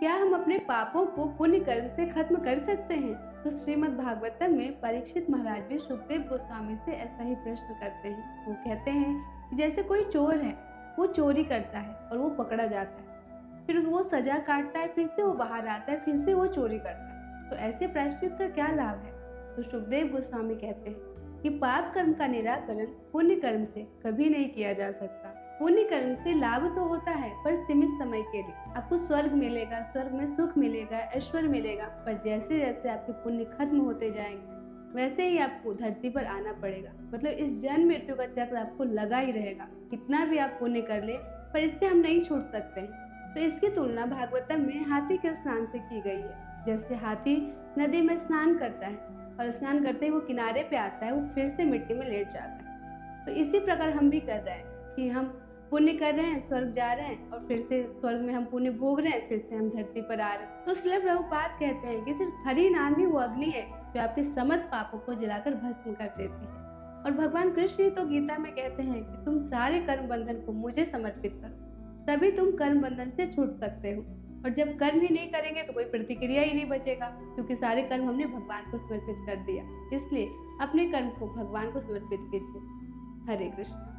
क्या हम अपने पापों को पुण्य कर्म से खत्म कर सकते हैं? तो श्रीमद् भागवतम में परीक्षित महाराज भी सुखदेव गोस्वामी से ऐसा ही प्रश्न करते हैं। वो कहते हैं कि जैसे कोई चोर है, वो चोरी करता है और वो पकड़ा जाता है, फिर वो सजा काटता है, फिर से वो बाहर आता है, फिर से वो चोरी करता है, तो ऐसे प्रायश्चित का क्या लाभ है? तो सुखदेव गोस्वामी कहते हैं कि पाप कर्म का निराकरण पुण्य कर्म से कभी नहीं किया जा सकता। पुण्य कर्म से लाभ तो होता है, पर सीमित समय के लिए। आपको स्वर्ग मिलेगा, स्वर्ग में सुख मिलेगा, ऐश्वर्य मिलेगा, पर जैसे जैसे आपके पुण्य खत्म होते जाएंगे वैसे ही आपको धरती पर आना पड़ेगा। मतलब इस जन्म मृत्यु का चक्र आपको लगा ही रहेगा। कितना भी आप पुण्य कर ले, पर इससे हम नहीं छूट सकते हैं। तो इसकी तुलना भागवतम में हाथी के स्नान से की गई है। जैसे हाथी नदी में स्नान करता है और स्नान करते ही वो किनारे पे आता है, वो फिर से मिट्टी में लेट जाता है। तो इसी प्रकार हम भी कर रहे हैं कि हम पुण्य कर रहे हैं, स्वर्ग जा रहे हैं, और फिर से स्वर्ग में हम पुण्य भोग रहे हैं, फिर से हम धरती पर आ रहे हैं। तो श्रील प्रभुपाद कहते हैं कि सिर्फ हरि नाम ही वो अग्नि है जो आपके समस्त पापों को जलाकर भस्म कर देती है। और भगवान कृष्ण तो गीता में कहते हैं कि तुम सारे कर्म बंधन को मुझे समर्पित करो, तभी तुम कर्म बंधन से छूट सकते हो। और जब कर्म ही नहीं करेंगे तो कोई प्रतिक्रिया ही नहीं बचेगा, क्योंकि सारे कर्म हमने भगवान को समर्पित कर दिया। इसलिए अपने कर्म को भगवान को समर्पित कीजिए। हरे कृष्ण।